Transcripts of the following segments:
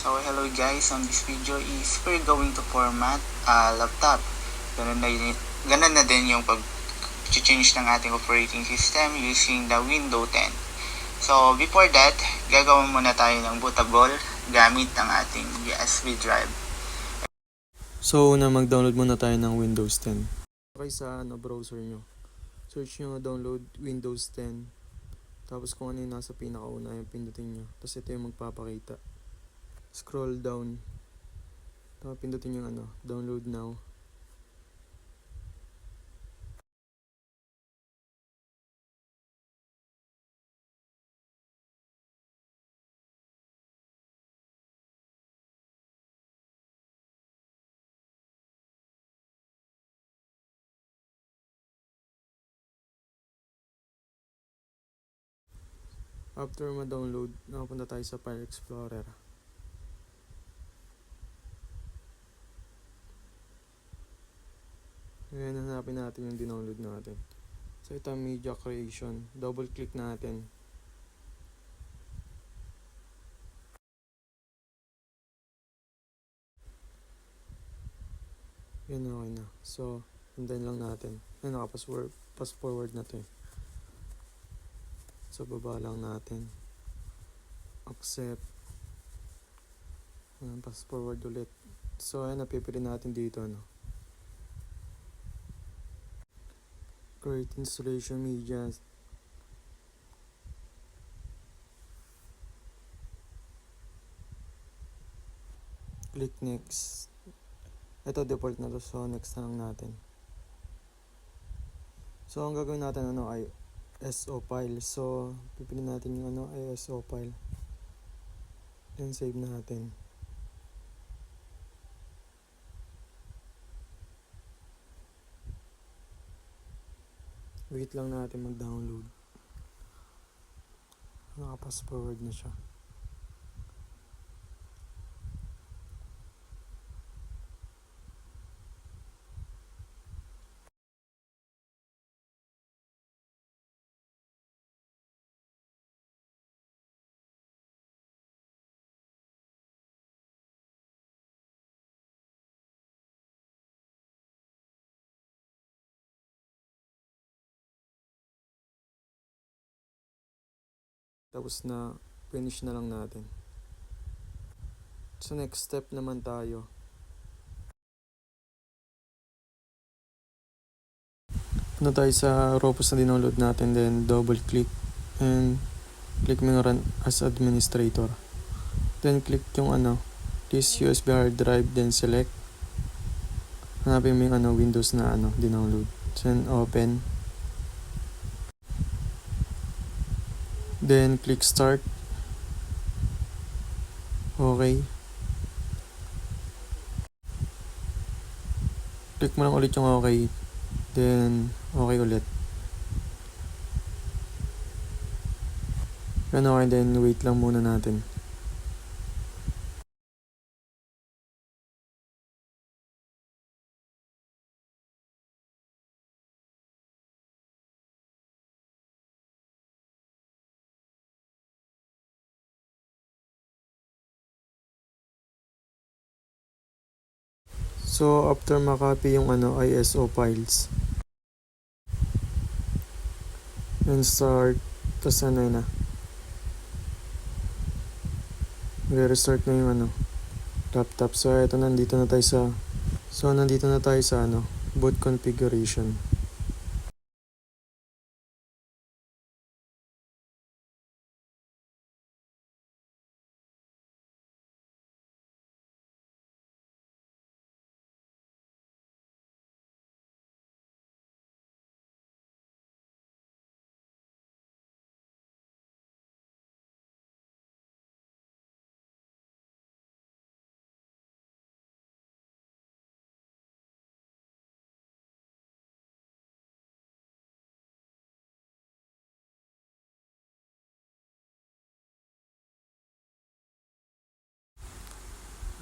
So hello guys, on this video is we're going to format a laptop. Ganun na din yung pag-change ng ating operating system using the Windows 10. So before that, gagawin muna tayo ng bootable gamit ang ating USB drive. So una mag-download muna tayo ng Windows 10. Okay, sa browser nyo, search nyo download Windows 10. Tapos kung ano yung nasa pinakauna, yung pindutin nyo. Tapos ito yung magpapakita. Scroll down. Tapos pindutin yung download now. After ma-download, nakapunta tayo sa File Explorer. Ngayon, hanapin natin yung dinownload natin. So, ito ang media creation. Double click natin. Yan, okay na. So, hintayin lang natin. Yan, fast forward na to eh. So, baba lang natin. Accept. Yan, fast forward ulit. So, ayan, napipili natin dito, Create installation media. Click next. Ito default na to, so next na lang natin. So ang gagawin natin ay ISO file. So pipiliin natin yung ISO file. Then save natin. Wait lang natin mag-download. Naka-fast forward na siya. Tapos na finish na lang natin. So next step naman tayo. Punta tayo sa Ropus na dinownload natin, then double click and click mo yung run as administrator. Then click yung this USB hard drive, then select. Hanapin mo yung Windows na dinownload. Then open. Then click start. Okay. Click mo lang ulit yung okay. Then okay ulit. Yan okay, then wait lang muna natin. So after makopy yung ISO files, and start, tapos na i-restart na yung laptop. So ito, nandito na tayo sa boot configuration.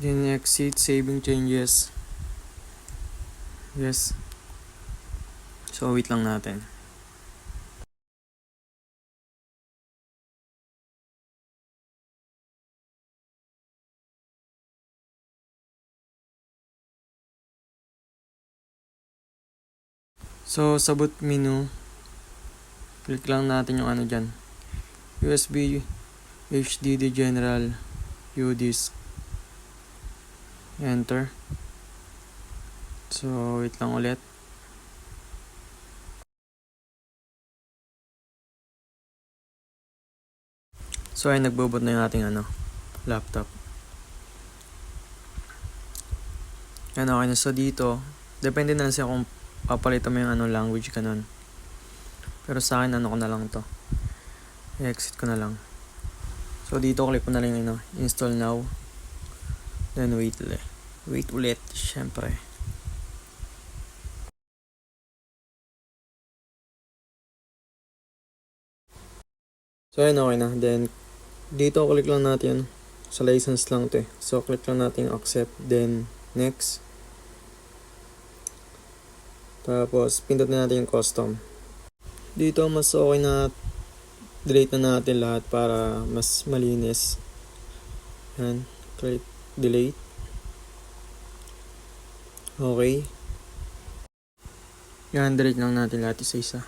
Then exit, saving changes. Yes. So wait lang natin. So, sa boot menu, click lang natin yung ano dyan. USB, HDD General, UDisk. Enter. So, wait lang ulit. So, ay nagbobot na yung ating laptop. Yan, okay na. So, dito, depende na siya kung papalitan mo yung language ka nun. Pero sa akin, ko na lang to. I-exit ko na lang. So, dito, click ko na lang yung install now. Then, wait ulit, syempre. So, ayun, okay na. Then, dito, click lang natin. Sa license lang to eh. So, click lang natin accept. Then, next. Tapos, pindot na natin yung custom. Dito, mas okay na delete na natin lahat para mas malinis. Yan. Click delete. Okay. Yan, delete lang natin lahat isa-isa.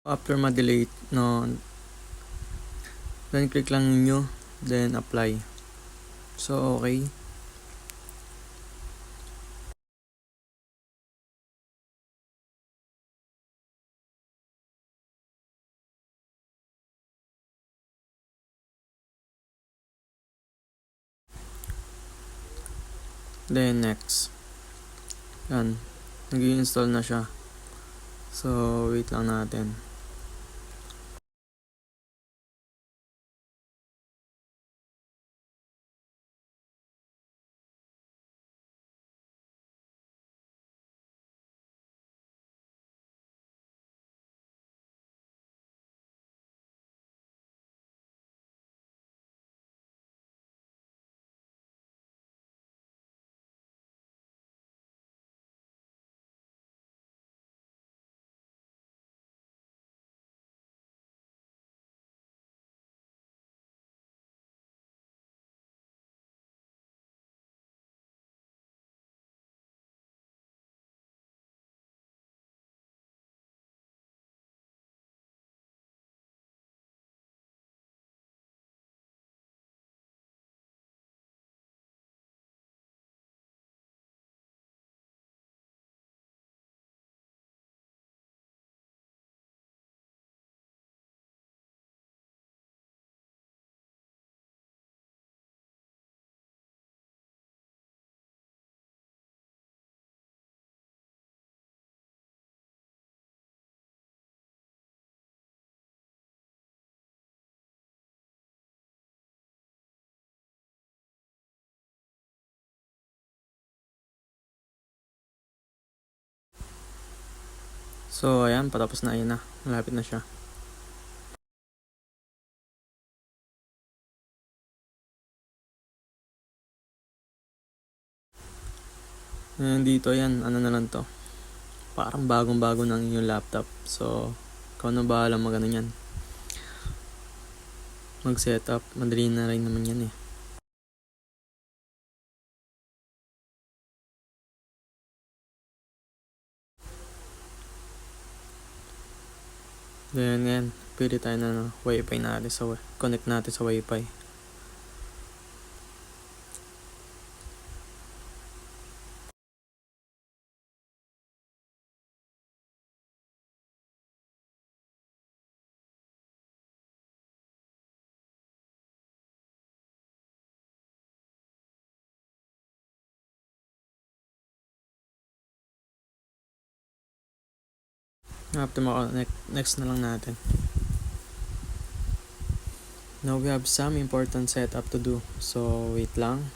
After ma-delete, then click lang new, then apply. So, okay. Then, next. Yan. Nag-i-install na siya. So, wait lang natin. So, ayan, patapos na, ayan na. Malapit na siya. Ayan, dito, ayan, na lang to. Parang bagong-bago ng inyong laptop. So, ikaw na bahala yan. Mag-setup, madali na rin naman yan eh. Then, yan, pili tayo na wifi natin connect natin sa wifi. After maka-connect, next na lang natin. Now we have some important setup to do. So, wait lang.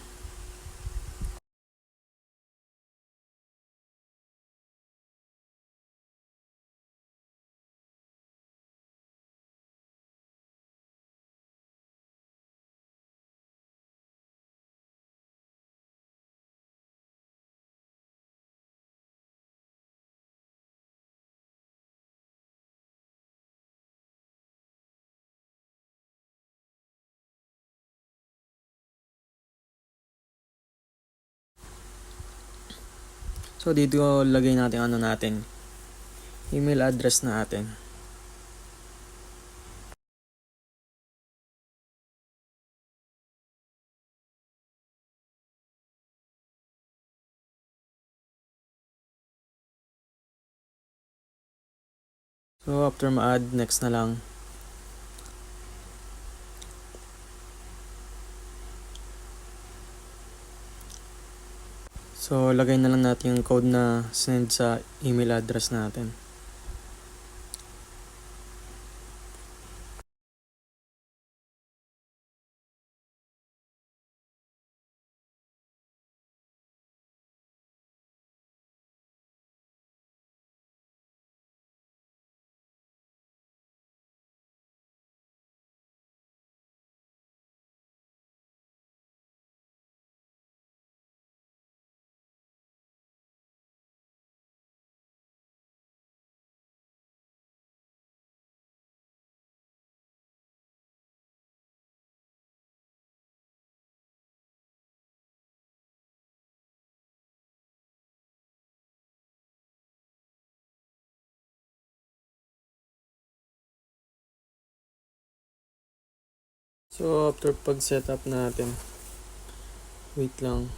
So dito lagay natin ano natin, email address natin. So after ma-add, next na lang. So lagay na lang natin yung code na send sa email address natin. So after pag setup natin, wait lang.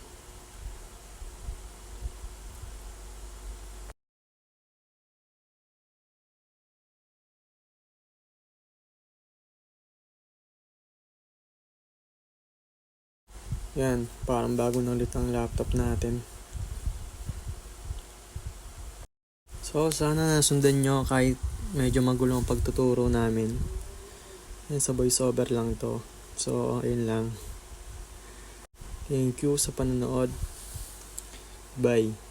Yan, parang bago na ulit ang laptop natin. So sana nasundan nyo kahit medyo magulo ang pagtuturo namin. Yan, sa voiceover lang to. So ayun lang. Thank you sa panonood. Bye.